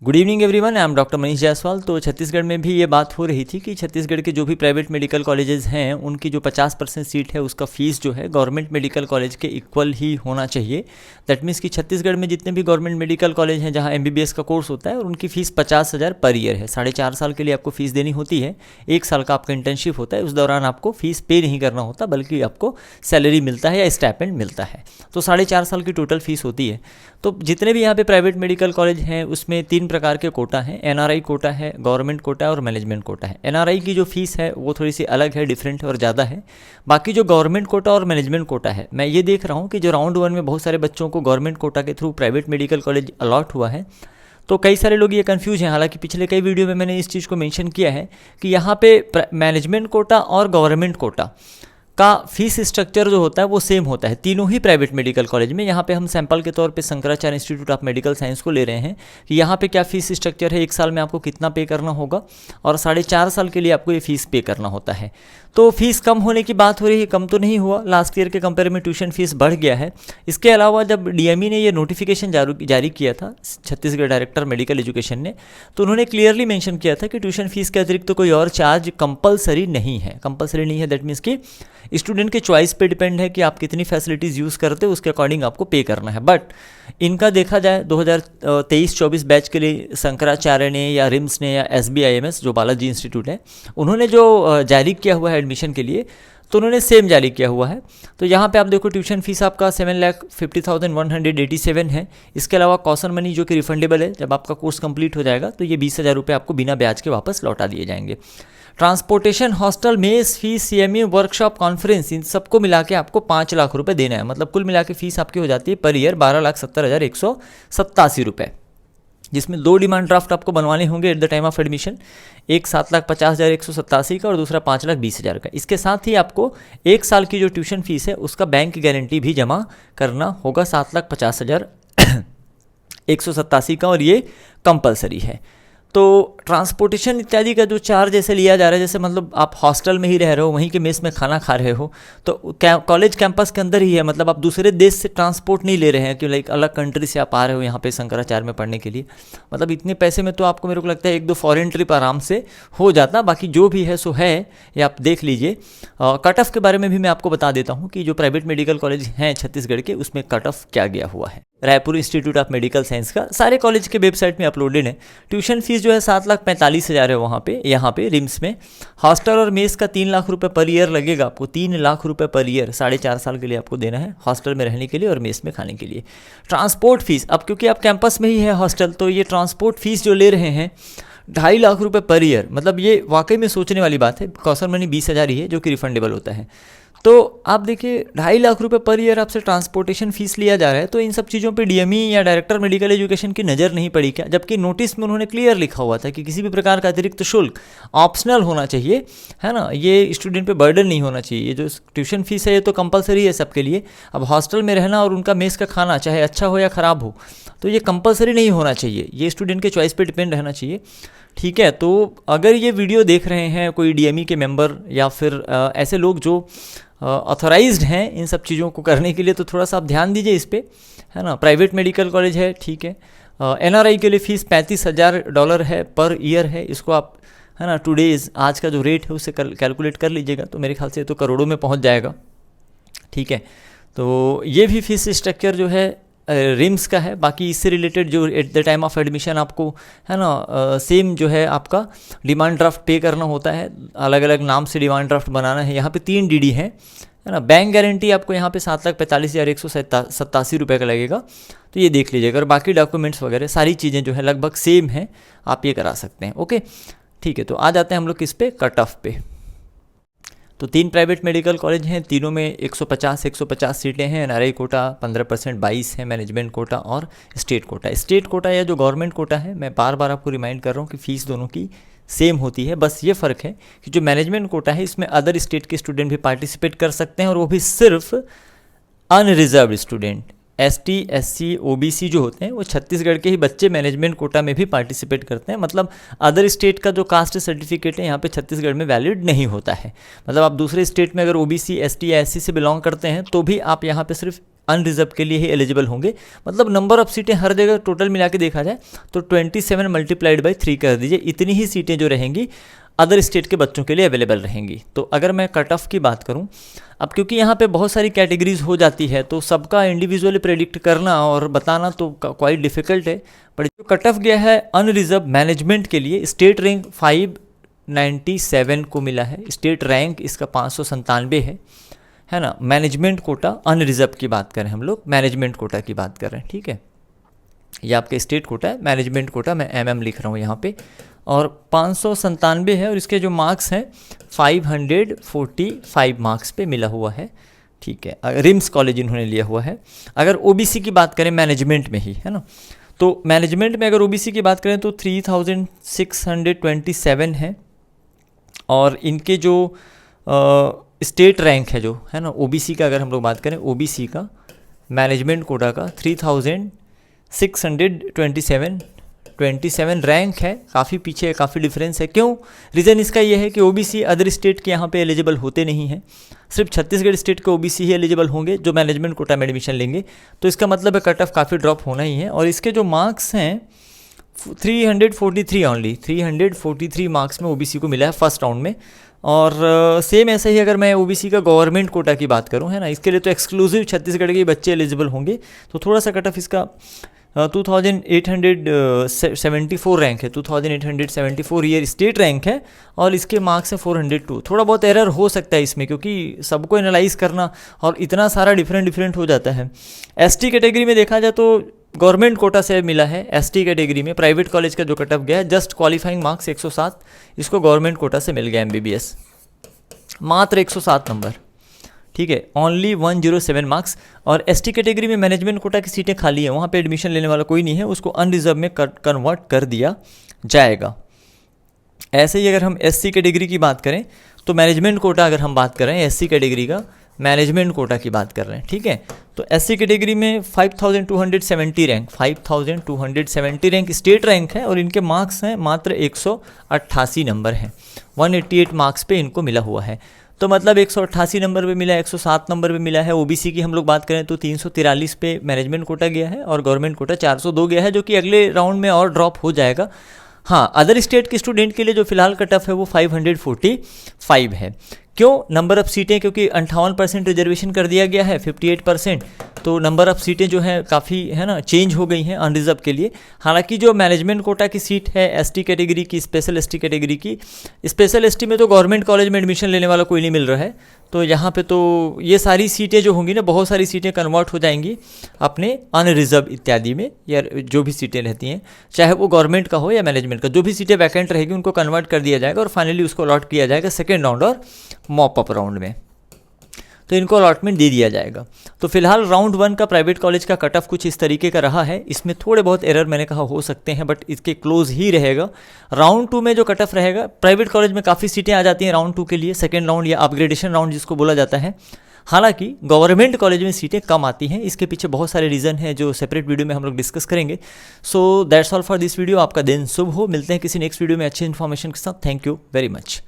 Good evening everyone, I am doctor Manish Jaiswal. तो छत्तीसगढ़ में भी ये बात हो रही थी कि छत्तीसगढ़ के जो भी प्राइवेट मेडिकल कॉलेजेस हैं उनकी जो 50% सीट है उसका फ़ीस जो है गवर्नमेंट मेडिकल कॉलेज के इक्वल ही होना चाहिए। दैट मीन्स कि छत्तीसगढ़ में जितने भी गवर्नमेंट मेडिकल कॉलेज हैं जहाँ MBBS का कोर्स होता है और उनकी फ़ीस 50,000 पर ईयर है। 4.5 साल के लिए आपको फ़ीस देनी होती है। 1 साल का आपका इंटर्नशिप होता है, उस दौरान आपको फ़ीस पे नहीं करना होता बल्कि आपको सैलरी मिलता है या स्टाइपेंड मिलता है। तो 4.5 साल की टोटल फ़ीस होती है। तो जितने भी यहाँ पे प्राइवेट मेडिकल कॉलेज हैं उसमें 3 प्रकार के कोटा हैं। NRI कोटा है, गवर्नमेंट कोटा है और मैनेजमेंट कोटा है। NRI की जो फीस है वो थोड़ी सी अलग है, डिफरेंट है और ज़्यादा है। बाकी जो गवर्नमेंट कोटा और मैनेजमेंट कोटा है, मैं ये देख रहा हूँ कि जो राउंड 1 में बहुत सारे बच्चों को गवर्नमेंट कोटा के through private medical college allot हुआ है। तो कई सारे लोग ये कंफ्यूज हैं। हालांकि पिछले कई वीडियो में मैंने इस चीज़ को मेंशन किया है कि यहाँ पे मैनेजमेंट कोटा और गवर्नमेंट कोटा का फीस स्ट्रक्चर जो होता है वो सेम होता है तीनों ही प्राइवेट मेडिकल कॉलेज में। यहाँ पे हम सैंपल के तौर पे Shankaracharya institute of medical science को ले रहे हैं कि यहाँ पे क्या फीस स्ट्रक्चर है, 1 साल में आपको कितना पे करना होगा और 4.5 साल के लिए आपको ये फीस पे करना होता है। तो फीस कम होने की बात हो रही है, कम तो नहीं हुआ। लास्ट ईयर के कंपेयर में ट्यूशन फीस बढ़ गया है। इसके अलावा जब DME ने ये नोटिफिकेशन जारी किया था, छत्तीसगढ़ डायरेक्टर मेडिकल एजुकेशन ने, तो उन्होंने क्लियरली मेंशन किया था कि ट्यूशन फीस के अतिरिक्त तो कोई और चार्ज कंपलसरी नहीं है। कंपलसरी नहीं है दैट मीन्स कि स्टूडेंट के चॉइस पे डिपेंड है कि आप कितनी फैसिलिटीज़ यूज़ करते हो, उसके अकॉर्डिंग आपको पे करना है। बट इनका देखा जाए 2023-24 बैच के लिए शंकराचार्य ने या रिम्स ने या SBIMS जो बालाजी इंस्टीट्यूट है उन्होंने जो जारी किया हुआ है एडमिशन के लिए, तो उन्होंने सेम जारी किया हुआ है। तो यहाँ पे आप देखो ट्यूशन फीस आपका 7,50,187 है। इसके अलावा कॉशन मनी जो कि रिफंडेबल है, जब आपका कोर्स कंप्लीट हो जाएगा तो ये 20,000 रुपये आपको बिना ब्याज के वापस लौटा दिए जाएंगे। Transportation, hostel, mess fees, CME, workshop, conference, इन सबको मिला के आपको 5 लाख रुपये देना है। मतलब कुल मिला के फीस आपकी हो जाती है पर ईयर 12,70,187 रुपये, जिसमें 2 डिमांड ड्राफ्ट आपको बनवाने होंगे at the time of admission. एक 7,50,187 का और दूसरा 5,20,000 का। इसके साथ ही आपको 1 साल की जो ट्यूशन फीस है उसका बैंक गारंटी भी जमा करना होगा 7,50,187 का, और ये कंपलसरी है। तो ट्रांसपोर्टेशन इत्यादि का जो चार्ज ऐसे लिया जा रहा है, जैसे मतलब आप हॉस्टल में ही रह रहे हो, वहीं के मेस में खाना खा रहे हो, तो कॉलेज कैंपस के अंदर ही है। मतलब आप दूसरे देश से ट्रांसपोर्ट नहीं ले रहे हैं कि लाइक अलग कंट्री से आप आ रहे हो यहाँ पे शंकराचार्य में पढ़ने के लिए। मतलब इतने पैसे में तो आपको, मेरे को लगता है 1-2 फॉरेन ट्रिप आराम से हो जाता। बाकी जो भी है सो है, ये आप देख लीजिए। कट ऑफ के बारे में भी मैं आपको बता देता हूँ कि जो प्राइवेट मेडिकल कॉलेज हैं छत्तीसगढ़ के उसमें कट ऑफ क्या गया हुआ है। Raipur institute of medical science का सारे कॉलेज के वेबसाइट में अपलोडेड है। ट्यूशन फीस जो है 7,45,000 है वहाँ पे, यहाँ पे रिम्स में। हॉस्टल और मेस का 3 लाख रुपए पर ईयर लगेगा आपको, 3 लाख रुपए पर ईयर 4.5 साल के लिए आपको देना है, हॉस्टल में रहने के लिए और मेस में खाने के लिए। ट्रांसपोर्ट फीस, अब क्योंकि आप कैंपस में ही है हॉस्टल, तो ये ट्रांसपोर्ट फीस जो ले रहे हैं 2.5 लाख रुपए पर ईयर, मतलब ये वाकई में सोचने वाली बात है। कॉशन मनी 20,000 ही है जो कि रिफंडेबल होता है। तो आप देखिए 2.5 लाख रुपए पर ईयर आपसे ट्रांसपोर्टेशन फीस लिया जा रहा है। तो इन सब चीज़ों पे DME या डायरेक्टर मेडिकल एजुकेशन की नज़र नहीं पड़ी क्या? जबकि नोटिस में उन्होंने क्लियर लिखा हुआ था कि किसी भी प्रकार का अतिरिक्त शुल्क ऑप्शनल होना चाहिए, है ना, ये स्टूडेंट पे बर्डन नहीं होना चाहिए। ये जो ट्यूशन फीस है ये तो कंपलसरी है सबके लिए। अब हॉस्टल में रहना और उनका मेस का खाना चाहे अच्छा हो या ख़राब हो, तो ये कंपलसरी नहीं होना चाहिए, ये स्टूडेंट के चॉइस पे डिपेंड रहना चाहिए। ठीक है, तो अगर ये वीडियो देख रहे हैं कोई DME के मेंबर या फिर ऐसे लोग जो ऑथोराइज्ड हैं इन सब चीज़ों को करने के लिए, तो थोड़ा सा आप ध्यान दीजिए इस पर, है ना। प्राइवेट मेडिकल कॉलेज है, ठीक है। NRI के लिए फ़ीस $35,000 है पर ईयर है। इसको आप, है ना, टुडेज़ आज का जो रेट है उससे कैलकुलेट कर लीजिएगा, तो मेरे ख्याल से तो करोड़ों में पहुंच जाएगा। ठीक है, तो ये भी फीस स्ट्रक्चर जो है रिम्स का है। बाकी इससे रिलेटेड जो at the time of admission आपको, है ना, सेम जो है आपका डिमांड ड्राफ्ट पे करना होता है। अलग अलग नाम से डिमांड ड्राफ्ट बनाना है। यहाँ पे 3 DD है ना। बैंक गारंटी आपको यहाँ पे 7,45,187 रुपये का लगेगा, तो ये देख लीजिएगा। और बाकी डॉक्यूमेंट्स वगैरह सारी चीज़ें जो है लगभग सेम है, आप ये करा सकते हैं। ओके, ठीक है। तो आ जाते हैं हम लोग किस पे, कट ऑफ पे। तो 3 प्राइवेट मेडिकल कॉलेज हैं, तीनों में 150 सीटें हैं। NRI कोटा 15% 22 है, मैनेजमेंट कोटा और स्टेट कोटा। स्टेट कोटा या जो गवर्नमेंट कोटा है, मैं बार बार आपको रिमाइंड कर रहा हूँ कि फ़ीस दोनों की सेम होती है। बस ये फ़र्क है कि जो मैनेजमेंट कोटा है इसमें अदर स्टेट के स्टूडेंट भी पार्टिसिपेट कर सकते हैं, और वो भी सिर्फ unreserved student. ST SC OBC जो होते हैं वो छत्तीसगढ़ के ही बच्चे मैनेजमेंट कोटा में भी पार्टिसिपेट करते हैं। मतलब अदर स्टेट का जो कास्ट सर्टिफिकेट है यहाँ पे छत्तीसगढ़ में वैलिड नहीं होता है। मतलब आप दूसरे स्टेट में अगर OBC ST या SC से बिलोंग करते हैं तो भी आप यहाँ पे सिर्फ अनरिजर्व के लिए ही एलिजिबल होंगे। मतलब नंबर ऑफ सीटें हर जगह टोटल मिला के देखा जाए तो 27 मल्टीप्लाइड बाई 3 कर दीजिए, इतनी ही सीटें जो रहेंगी अदर स्टेट के बच्चों के लिए अवेलेबल रहेंगी। तो अगर मैं कट ऑफ की बात करूं, अब क्योंकि यहाँ पे बहुत सारी कैटेगरीज हो जाती है तो सबका इंडिविजुअली प्रेडिक्ट करना और बताना तो क्वाइट डिफ़िकल्ट है। पर जो कट ऑफ गया है अनरिजर्व मैनेजमेंट के लिए, स्टेट रैंक 597 को मिला है, स्टेट रैंक इसका 597 है ना। मैनेजमेंट कोटा अनरिजर्व की बात करें हम लोग, मैनेजमेंट कोटा की बात कर रहे हैं, ठीक है। ये आपके स्टेट कोटा है, मैनेजमेंट कोटा मैं MM लिख रहा हूँ यहाँ पे, और 597 है और इसके जो मार्क्स हैं 545 मार्क्स पे मिला हुआ है, ठीक है। रिम्स कॉलेज इन्होंने लिया हुआ है। अगर OBC की बात करें मैनेजमेंट में ही, है ना, तो मैनेजमेंट में अगर OBC की बात करें तो 3627 है, और इनके जो स्टेट रैंक है जो है ना OBC का, अगर हम लोग बात करें OBC का मैनेजमेंट कोटा का 3627 रैंक है, काफ़ी पीछे है, काफ़ी डिफरेंस है। क्यों? रीज़न इसका ये है कि OBC अदर स्टेट के यहाँ पे एलिजिबल होते नहीं हैं, सिर्फ छत्तीसगढ़ स्टेट के OBC ही एलिजिबल होंगे जो मैनेजमेंट कोटा में एडमिशन लेंगे। तो इसका मतलब है कट ऑफ काफ़ी ड्रॉप होना ही है। और इसके जो मार्क्स हैं 343 ओनली, 343 मार्क्स में OBC को मिला है फर्स्ट राउंड में। और सेम ऐसे ही अगर मैं OBC का गवर्नमेंट कोटा की बात करूं, है ना, इसके लिए तो एक्सक्लूसिव छत्तीसगढ़ के बच्चे एलिजिबल होंगे। तो थोड़ा सा कट ऑफ इसका 2874 रैंक है, 2874 ईयर स्टेट रैंक है, और इसके मार्क्स है 402। थोड़ा बहुत एरर हो सकता है इसमें क्योंकि सबको एनालाइज करना और इतना सारा डिफरेंट हो जाता है। ST कैटेगरी में देखा जाए तो गवर्नमेंट कोटा से मिला है, ST कैटेगरी में प्राइवेट कॉलेज का जो कट ऑफ गया है जस्ट क्वालिफाइंग मार्क्स 107, इसको गवर्नमेंट कोटा से मिल गया MBBS, मात्र 107 नंबर, ठीक है, ओनली 107 मार्क्स। और ST कैटेगरी में मैनेजमेंट कोटा की सीटें खाली हैं, वहाँ पे एडमिशन लेने वाला कोई नहीं है, उसको अनरिजर्व में कन्वर्ट कर दिया जाएगा। ऐसे ही अगर हम SC कैटेगरी की बात करें तो मैनेजमेंट कोटा, अगर हम बात करें SC कैटेगरी का मैनेजमेंट कोटा की बात कर रहे हैं, ठीक है, तो SC कैटेगरी में 5270 रैंक, 5270 रैंक स्टेट रैंक है, और इनके मार्क्स हैं मात्र 188 नंबर हैं, 188 मार्क्स पे इनको मिला हुआ है। तो मतलब 188 नंबर पे मिला है, 107 नंबर पे मिला है। OBC की हम लोग बात करें तो 343 पे मैनेजमेंट कोटा गया है और गवर्नमेंट कोटा 402 गया है, जो कि अगले राउंड में और ड्रॉप हो जाएगा। हाँ, अदर स्टेट के स्टूडेंट के लिए जो फिलहाल कट ऑफ है वो 545 है। क्यों? नंबर ऑफ़ सीटें, क्योंकि 58% रिजर्वेशन कर दिया गया है, 58%, तो नंबर ऑफ़ सीटें जो हैं काफ़ी, है ना, चेंज हो गई हैं अनरिजर्व के लिए। हालांकि जो मैनेजमेंट कोटा की सीट है ST कैटेगरी की, स्पेशल ST कैटेगरी की, स्पेशल ST में तो गवर्नमेंट कॉलेज में एडमिशन लेने वाला कोई नहीं मिल रहा है, तो यहाँ पे तो ये सारी सीटें जो होंगी ना, बहुत सारी सीटें कन्वर्ट हो जाएंगी अपने अनरिजर्व इत्यादि में, या जो भी सीटें रहती हैं, चाहे वो गवर्नमेंट का हो या मैनेजमेंट का, जो भी सीटें वैकेंट रहेगी उनको कन्वर्ट कर दिया जाएगा और फाइनली उसको अलॉट किया जाएगा सेकेंड राउंड और मॉप अप राउंड में, तो इनको अलॉटमेंट दे दिया जाएगा। तो फिलहाल राउंड 1 का प्राइवेट कॉलेज का कट ऑफ कुछ इस तरीके का रहा है। इसमें थोड़े बहुत एरर मैंने कहा हो सकते हैं, बट इसके क्लोज ही रहेगा। राउंड 2 में जो कट ऑफ रहेगा, प्राइवेट कॉलेज में काफ़ी सीटें आ जाती हैं राउंड 2 के लिए, सेकेंड राउंड या अपग्रेडेशन राउंड जिसको बोला जाता है। हालांकि गवर्नमेंट कॉलेज में सीटें कम आती हैं, इसके पीछे बहुत सारे रीज़न हैं जो सेपरेट वीडियो में हम लोग डिस्कस करेंगे। So that's all for this video. आपका दिन शुभ हो, मिलते हैं किसी नेक्स्ट वीडियो में अच्छी इन्फॉर्मेशन के साथ। Thank you very much.